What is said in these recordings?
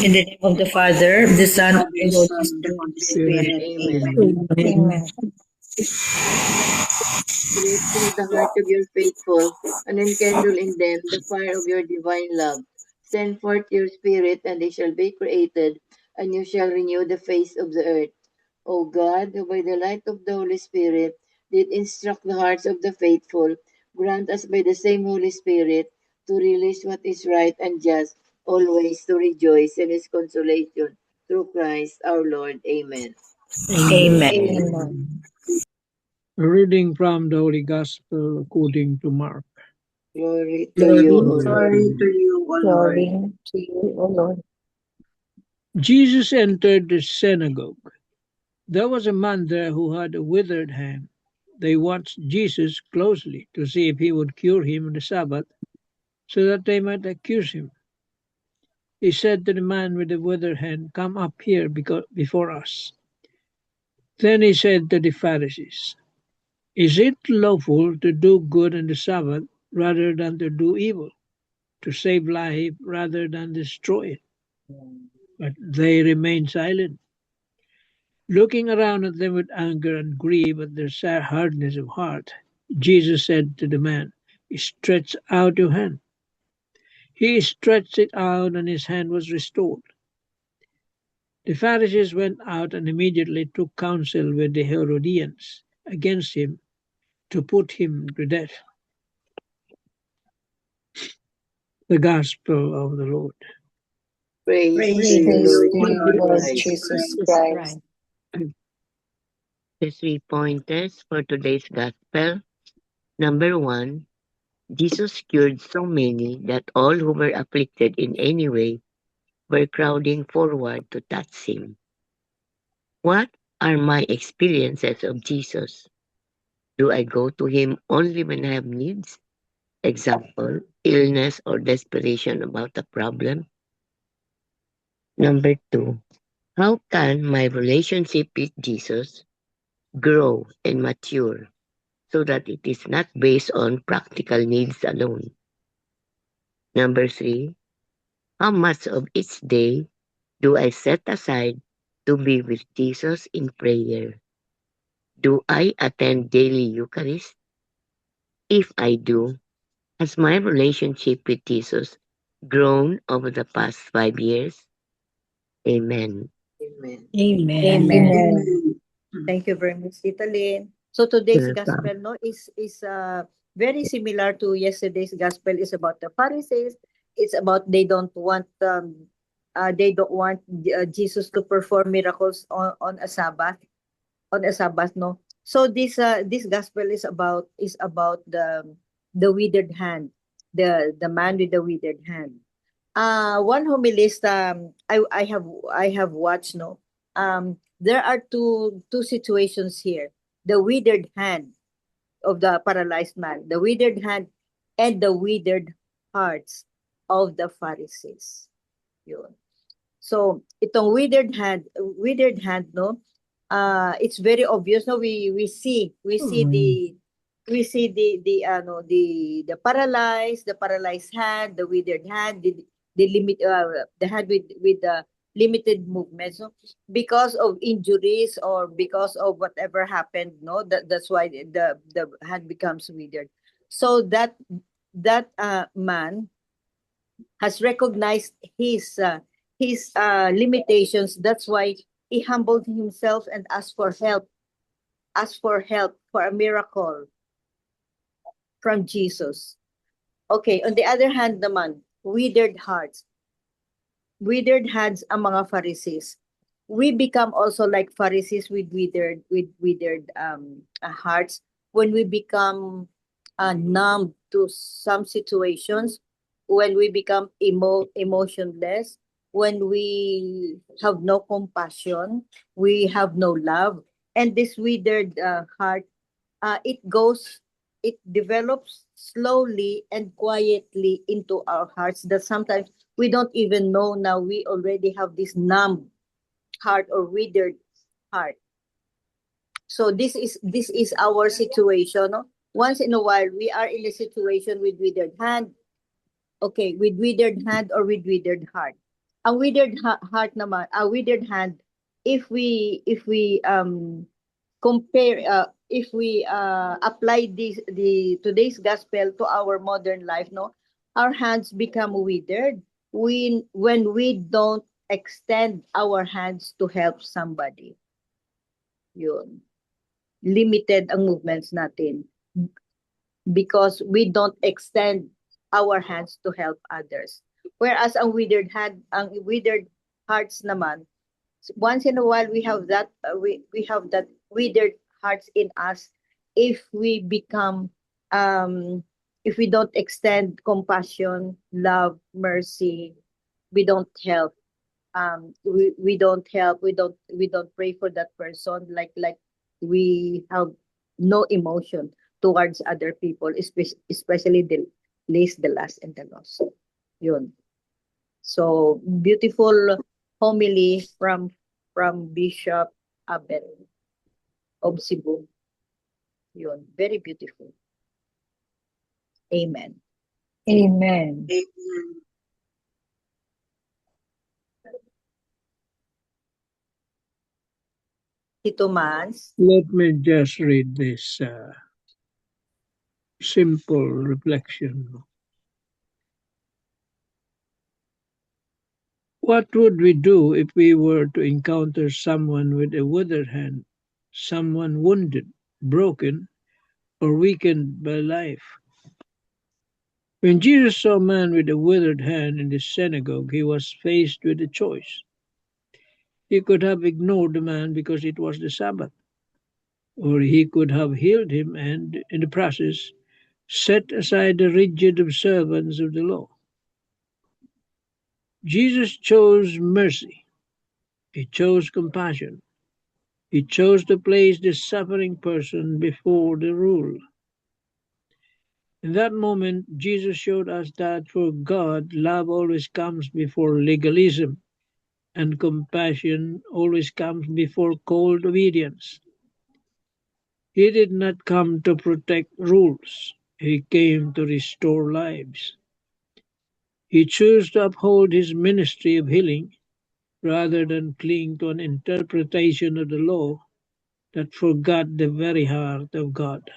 In the name of the Father, the Son, and the Holy Son, the Holy Spirit. Spirit. Amen. Amen. Create through the heart of your faithful, and enkindle in them the fire of your divine love. Send forth your Spirit, and they shall be created, and you shall renew the face of the earth. O God, who by the light of the Holy Spirit did instruct the hearts of the faithful, grant us by the same Holy Spirit to realize what is right and just, always to rejoice in His consolation. Through Christ our Lord. Amen. Amen. A reading from the Holy Gospel according to Mark. Glory to you, O Lord. Glory to you, O Glory to you, O Lord. Jesus entered the synagogue. There was a man there who had a withered hand. They watched Jesus closely to see if he would cure him on the Sabbath, so that they might accuse him. He said to the man with the withered hand, "Come up here before us." Then he said to the Pharisees, "Is it lawful to do good on the Sabbath rather than to do evil, to save life rather than destroy it?" But they remained silent. Looking around at them with anger and grief at their hardness of heart, Jesus said to the man, "Stretch out your hand." He stretched it out, and his hand was restored. The Pharisees went out and immediately took counsel with the Herodians against him to put him to death. The Gospel of the Lord. Praise to Praise you, to Lord you, Lord Jesus Jesus Christ. Christ. The 3 pointers for today's Gospel. Number 1, Jesus cured so many that all who were afflicted in any way were crowding forward to touch him. What are my experiences of Jesus? Do I go to him only when I have needs? Example, illness or desperation about a problem? Number 2, how can my relationship with Jesus grow and mature so that it is not based on practical needs alone? Number 3, how much of each day do I set aside to be with Jesus in prayer? Do I attend daily Eucharist? If I do, has my relationship with Jesus grown over the past 5 years? Amen. Amen. Amen. Amen. Thank you very much, Tita Lynn. So today's Welcome. gospel is very similar to yesterday's gospel. Is about the Pharisees. It's about they don't want Jesus to perform miracles on a Sabbath, no. So this gospel is about the withered hand, the man with the withered hand. One homilist I have watched, no. There are two situations here. The withered hand of the paralyzed man, the withered hand, and the withered hearts of the Pharisees. Yun. So itong withered hand, no. It's very obvious, no. We see the paralyzed hand, the withered hand, the hand with the limited movement. So because of injuries or because of whatever happened, no, that's why the hand becomes withered. So that man has recognized his limitations. That's why he humbled himself and asked for help for a miracle from Jesus. Okay, on the other hand naman, withered hands ang mga Pharisees. We become also like Pharisees with withered hearts when we become numb to some situations, when we become emotionless, when we have no compassion, we have no love, and this withered heart, it develops slowly and quietly into our hearts that sometimes we don't even know now we already have this numb heart or withered heart. So this is our situation, no? Once in a while we are in a situation with withered hand. Okay, with withered hand or with withered heart. Ang withered heart naman, a withered hand, if we compare, if we apply the today's gospel to our modern life, no, our hands become withered when we don't extend our hands to help somebody. Yun. Limited ang movements natin because we don't extend our hands to help others. Whereas ang withered hearts naman, once in a while we have that we have that withered hearts in us if we become if we don't extend compassion, love, mercy, we don't help, we don't help, we don't pray for that person, like we have no emotion towards other people, especially the least, the last, and the lost. Yun. So beautiful homily from Bishop Abel of Cebu. Yun, very beautiful. Amen. Amen. Tito Mans. Let me just read this simple reflection. What would we do if we were to encounter someone with a withered hand, someone wounded, broken, or weakened by life? When Jesus saw a man with a withered hand in the synagogue, he was faced with a choice. He could have ignored the man because it was the Sabbath, or he could have healed him and, in the process, set aside the rigid observance of the law. Jesus chose mercy. He chose compassion. He chose to place the suffering person before the rule. In that moment, Jesus showed us that for God, love always comes before legalism, and compassion always comes before cold obedience. He did not come to protect rules. He came to restore lives. He chose to uphold his ministry of healing rather than cling to an interpretation of the law that forgot the very heart of God.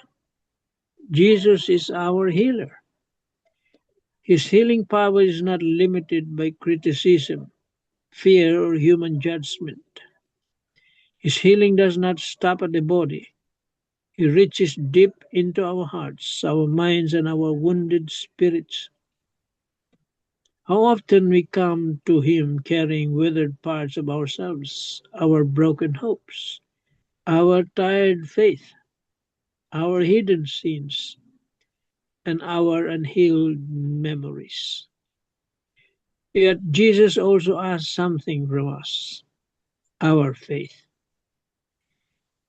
Jesus is our healer. His healing power is not limited by criticism, fear, or human judgment. His healing does not stop at the body. It reaches deep into our hearts, our minds, and our wounded spirits. How often we come to Him carrying withered parts of ourselves, our broken hopes, our tired faith, our hidden sins, and our unhealed memories. Yet Jesus also asks something from us, our faith.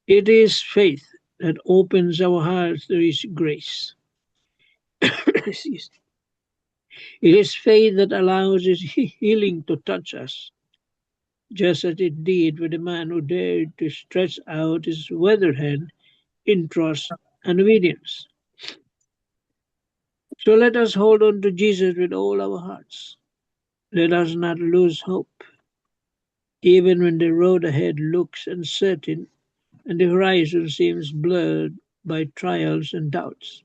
It is faith that opens our hearts to His grace. It is faith that allows His healing to touch us, just as it did with the man who dared to stretch out his withered hand in trust and obedience. So let us hold on to Jesus with all our hearts. Let us not lose hope, even when the road ahead looks uncertain and the horizon seems blurred by trials and doubts.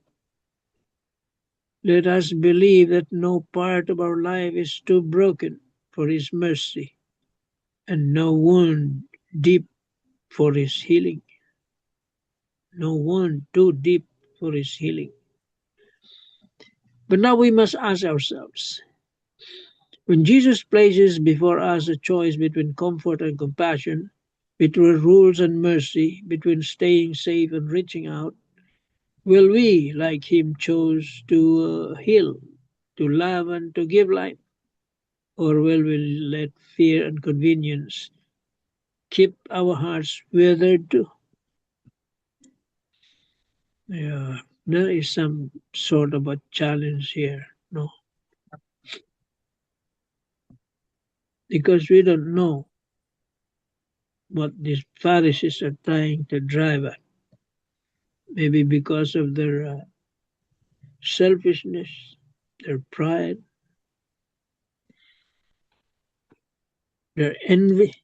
Let us believe that no part of our life is too broken for His mercy, and no wound deep for His healing. No wound too deep for His healing. But now we must ask ourselves, when Jesus places before us a choice between comfort and compassion, between rules and mercy, between staying safe and reaching out, will we, like Him, choose to heal, to love, and to give life? Or will we let fear and convenience keep our hearts withered too? Yeah, there is some sort of a challenge here, no? Because we don't know what these Pharisees are trying to drive at. Maybe because of their selfishness, their pride. their envy,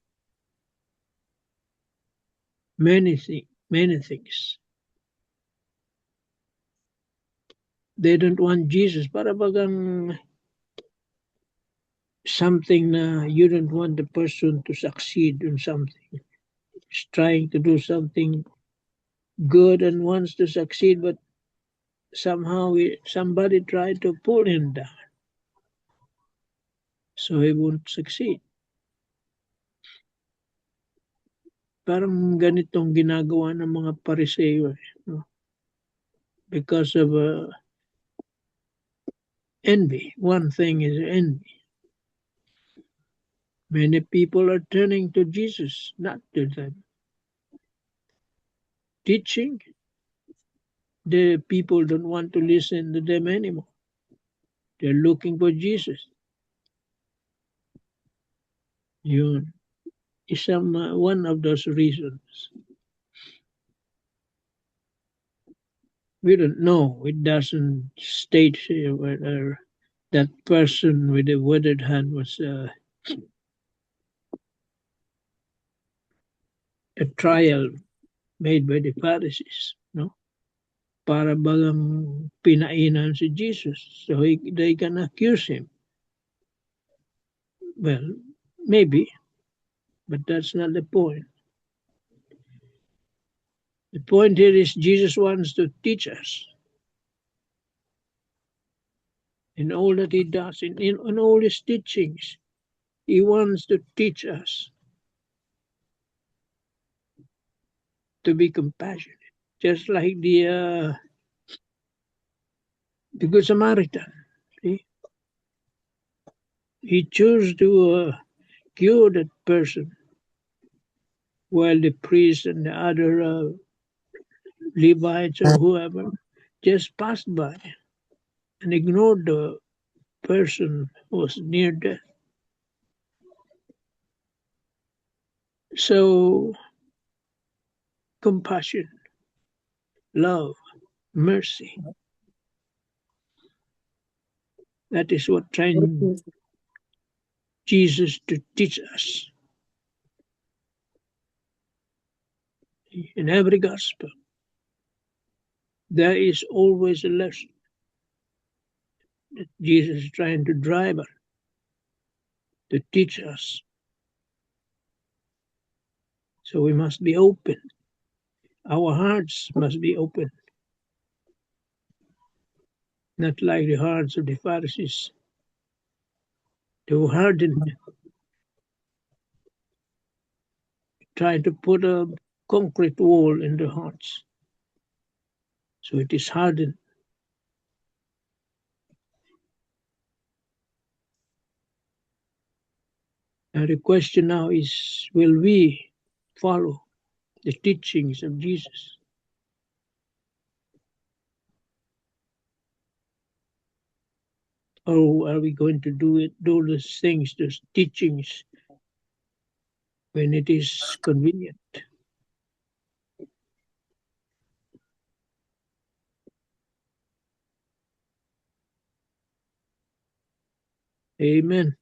many things. They don't want Jesus. Para bagang something na you don't want the person to succeed in something. He's trying to do something good and wants to succeed, but somehow somebody tried to pull him down, so he won't succeed. Parang ganitong ginagawa ng mga Pariseo, no? Because of envy. One thing is envy. Many people are turning to Jesus, not to them. Teaching, the people don't want to listen to them anymore. They're looking for Jesus. Yun. One of those reasons. We don't know. It doesn't state here whether that person with the withered hand was a trial made by the Pharisees, no? Para bagang pinainan si Jesus, so they can accuse him. Well, maybe, but that's not the point. The point here is Jesus wants to teach us. In all that he does, in all his teachings, he wants to teach us to be compassionate, just like the Good Samaritan. See? He chose to cure that person, while the priest and the other Levites or whoever just passed by and ignored the person who was near death. So, compassion, love, mercy. That is what trying Jesus to teach us. In every gospel, there is always a lesson that Jesus is trying to drive us, to teach us. So we must be open. Our hearts must be open. Not like the hearts of the Pharisees. They were hardened. Tried to put a concrete wall in their hearts. So it is hardened. Now the question now is, will we follow the teachings of Jesus? Or are we going to do those things, those teachings, when it is convenient? Amen.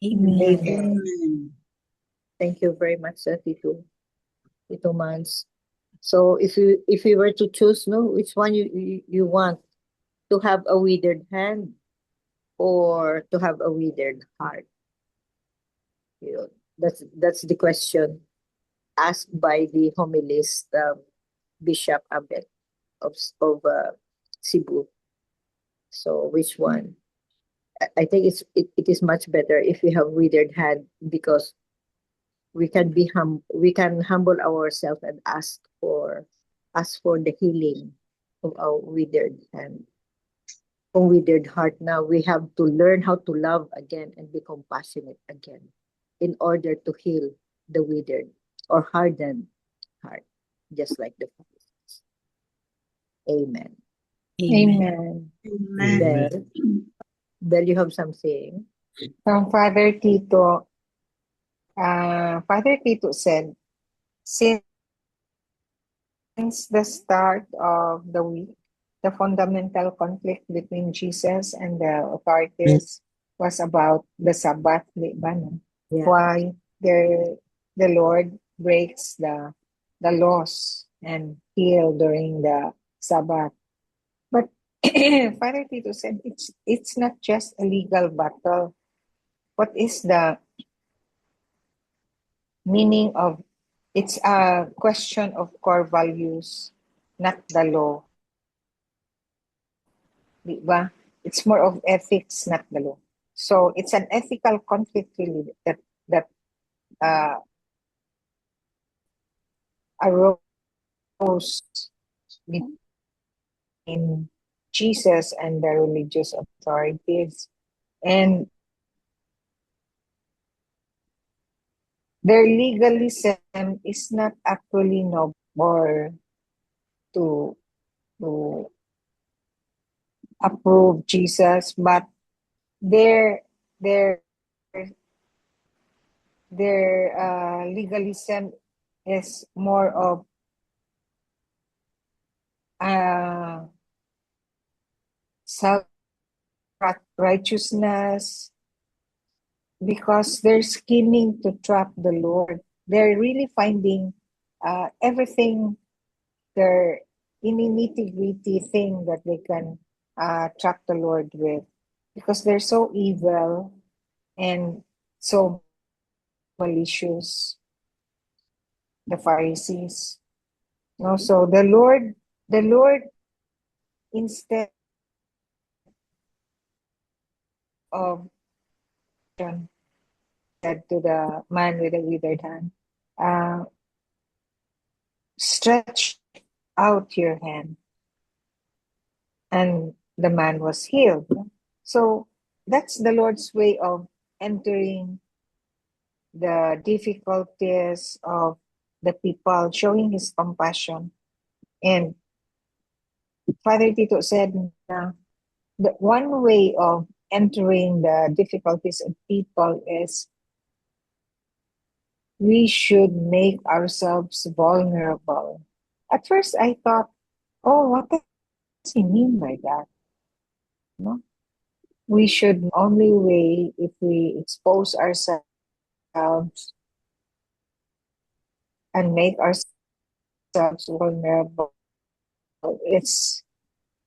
Amen. Thank you very much, Tito Mans. So if you were to choose, no, which one you want, to have a withered hand or to have a withered heart? That's the question asked by the homilist Bishop Abet of Cebu. So which one? I think it is much better if we have withered hand, because we can humble ourselves and ask for the healing of our withered hand. From withered heart, now we have to learn how to love again and be compassionate again in order to heal the withered or hardened heart, just like the Pharisees. Amen. Amen. Bell, you have something? Father Tito said, since the start of the week, the fundamental conflict between Jesus and the authorities was about the Sabbath, di ba? No? Yeah. why the Lord breaks the laws and heal during the Sabbath. But Father Tito said it's not just a legal battle. What is the meaning of it's a question of core values, not the law. Di ba? It's more of ethics, not the law. So it's an ethical conflict really that uh, arose between Jesus and the religious authorities, and their legalism is not actually noble or to to approve Jesus, but their their legalism is more of uh, self righteousness, because they're scheming to trap the Lord. They're really finding everything, their nitty gritty thing that they can trap the Lord with, because they're so evil and so malicious, the Pharisees. No, so the Lord, instead of said to the man with the withered hand, uh, stretch out your hand, and the man was healed. So that's the Lord's way of entering the difficulties of the people, showing his compassion. And Father Tito said na the one way of entering the difficulties of people is we should make ourselves vulnerable. At first, I thought, oh, what does he mean by that? No? We should only way if we expose ourselves and make ourselves vulnerable. It's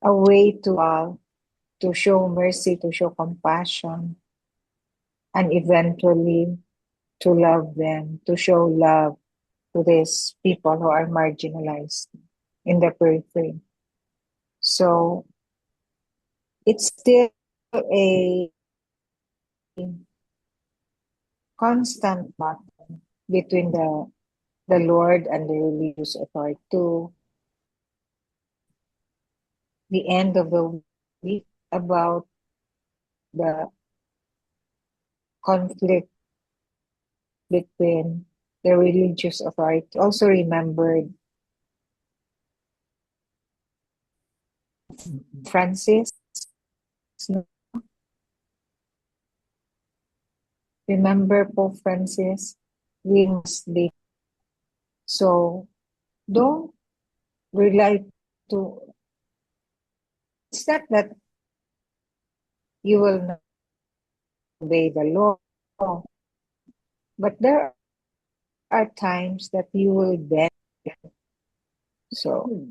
a way to show mercy, to show compassion, and eventually to love them, to show love to these people who are marginalized in the periphery. So it's still a constant battle between the Lord and the religious authority to the end of the week about the conflict between the religious authority. Also remembered Francis. Remember Pope Francis? We must be. So don't rely to, it's not that you will not obey the law, but there are times that you will bend. So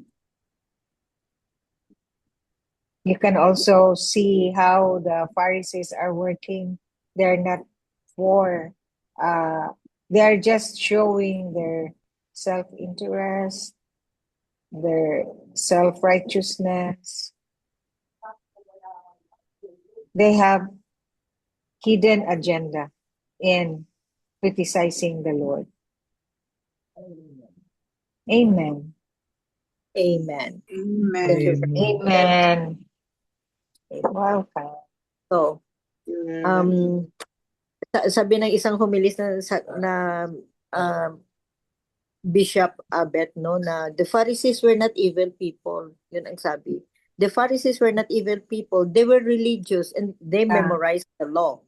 you can also see how the Pharisees are working. They're not for, they're just showing their self-interest, their self-righteousness. They have hidden agenda in criticizing the Lord. Amen. Amen. Amen. Thank you. Amen. Welcome. So, Amen. sabi ng isang humilis na Bishop Abet, no, na the Pharisees were not evil people. Yun ang sabi. The Pharisees were not evil people. They were religious and they memorized the law.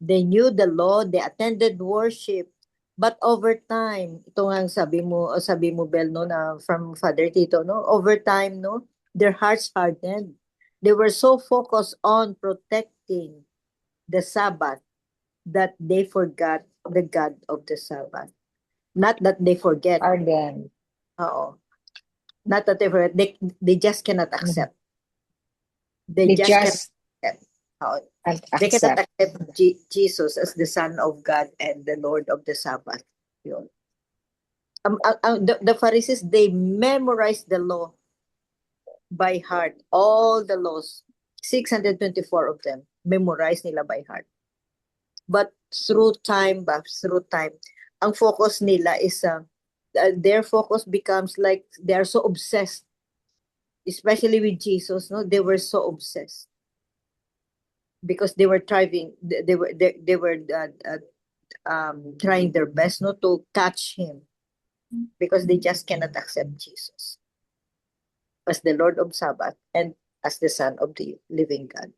They knew the law, they attended worship. But over time, ito nga ang sabi mo Bel, no, na from Father Tito, no, over time, no, their hearts hardened. They were so focused on protecting the Sabbath that they forgot the God of the Sabbath. Not that they forget. Pardon. Oo. Not that they forget. They just cannot accept. They They just cannot just accept. Oo. They cannot accept. accept Jesus as the Son of God and the Lord of the Sabbath. Yun. The Pharisees, they memorized the law by heart. All the laws, 624 of them, memorized nila by heart. But through time, ang focus nila is, their focus becomes like they're so obsessed, especially with Jesus, no? They were so obsessed because they were trying, they were trying their best not to catch him because they just cannot accept Jesus as the Lord of Sabbath and as the Son of the living God.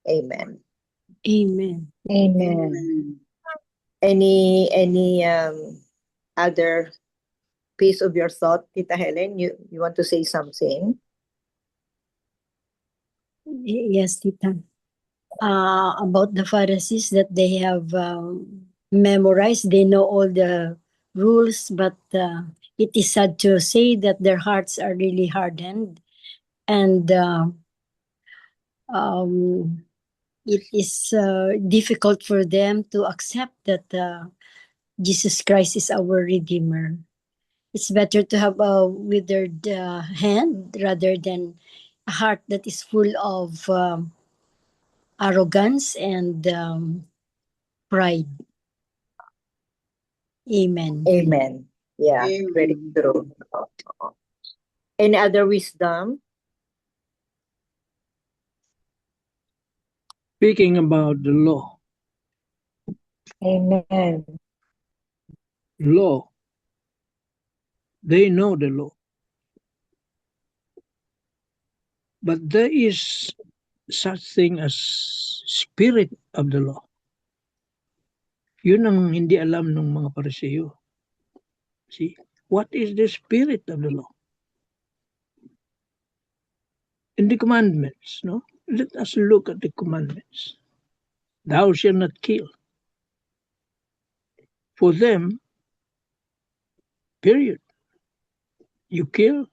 Amen. Amen. Amen. Any other piece of your thought, Tita Helen? You want to say something? Yes, Tita. About the Pharisees, that they have memorized, they know all the rules, but it is sad to say that their hearts are really hardened, and it is difficult for them to accept that Jesus Christ is our Redeemer. It's better to have a withered hand rather than a heart that is full of arrogance and pride. Amen. Amen. Yeah, very true. Any other wisdom? Speaking about the law, Amen. they know the law. But there is such thing as spirit of the law. Yun ang hindi alam ng mga Pariseo. See, what is the spirit of the law? In the commandments, no? Let us look at the commandments. Thou shalt not kill. For them, period. You kill,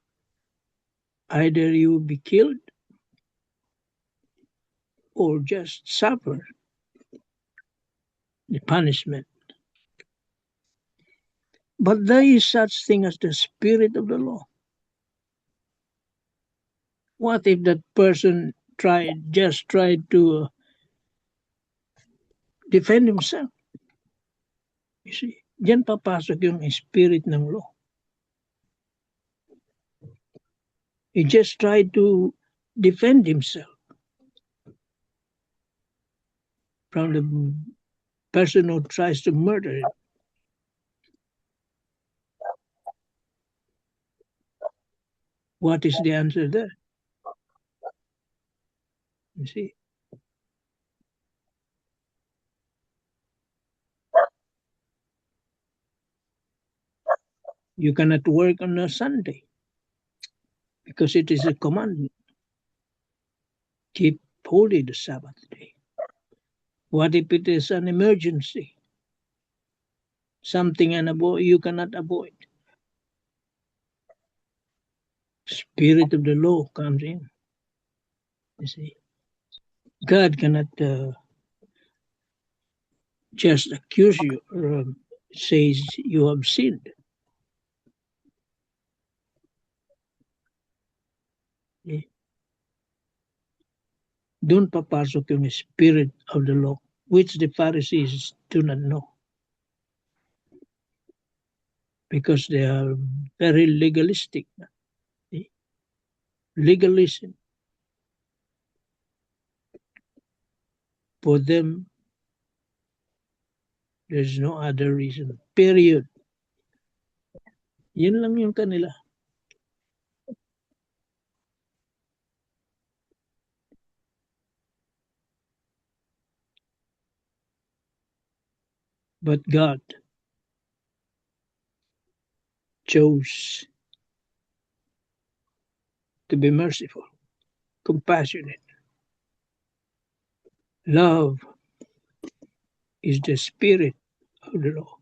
either you be killed or just suffer the punishment. But there is such thing as the spirit of the law. What if that person tried to defend himself? You see, diyan papasok yung spirit ng law. He just tried to defend himself from the person who tries to murder him. What is the answer there? You see, you cannot work on a Sunday because it is a commandment. Keep holy the Sabbath day. What if it is an emergency? Something you cannot avoid. Spirit of the law comes in. You see, God cannot just accuse you or says you have sinned. Doon papasok yung spirit of the law, which the Pharisees do not know. Because they are very legalistic. Legalism. For them, there's no other reason. Period. Yun lang yung kanila. But God chose to be merciful, compassionate, love is the spirit of the law.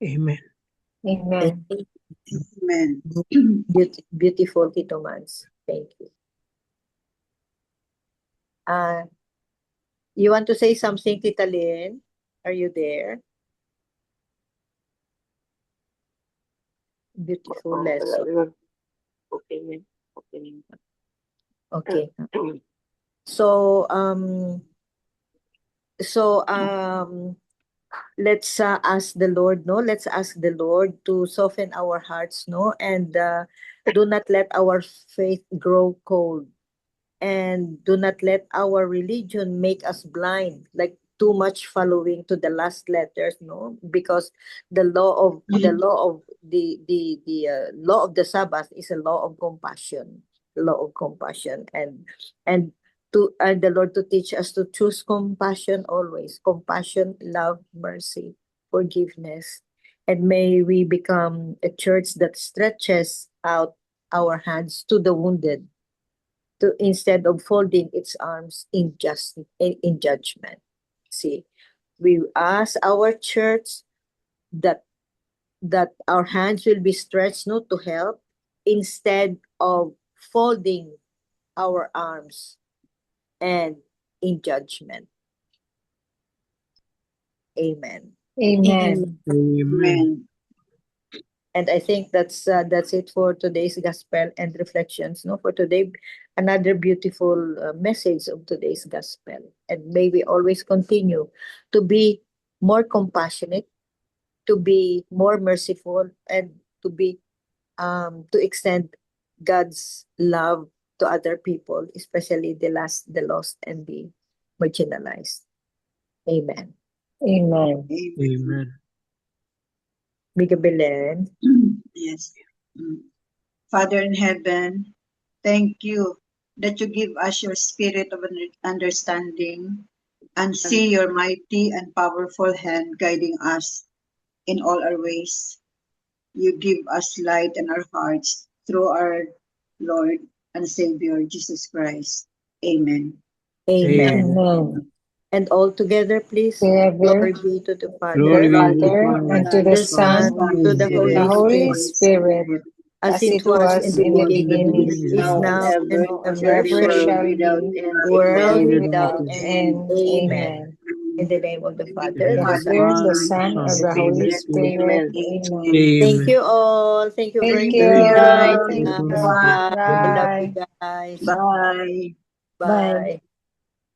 Amen. Amen. Amen. Beautiful, Tito Mans. Thank you. You want to say something, Tita Lynn? Are you there? Beautiful lesson. Okay. So let's ask the Lord, no? Let's ask the Lord to soften our hearts, no? And do not let our faith grow cold. And do not let our religion make us blind, like too much following to the last letters, no? Because the law of the law of the Sabbath is a law of compassion, and the Lord to teach us to choose compassion always, compassion, love, mercy, forgiveness, and may we become a church that stretches out our hands to the wounded, to instead of folding its arms in judgment. See, we ask our church that our hands will be stretched not to help instead of folding our arms and in judgment. Amen. Amen. Amen. And I think that's it for today's gospel and reflections. No, for today, another beautiful message of today's gospel. And may we always continue to be more compassionate, to be more merciful, and to be to extend God's love to other people, especially the lost, and the marginalized. Amen. Amen. Amen. Miga Belen. Yes. Father in heaven, thank you that you give us your spirit of understanding and see your mighty and powerful hand guiding us in all our ways. You give us light in our hearts through our Lord and Savior, Jesus Christ. Amen. Amen. Amen. And all together, please. Together, Glory be to the Glory Father, be to the Father, Father, and to the the Son, Son, to the and the Holy Holy Spirit, Spirit, as as it it was in was the in the beginning, beginning, is now and now, and ever, and ever ever shall shall be, without be, end. world Amen. without without end. end. Amen. Amen. In the name of the in Father, the name the of the Son, Father, the Father, the Son, Son, and and the the Holy Holy Amen. Spirit. Spirit. Amen. Amen. thank Amen. you all. Thank you very Thank Very much. good. you. Bye. Thank Very you. good. Bye. I love Bye. you guys. Bye. Bye. Bye.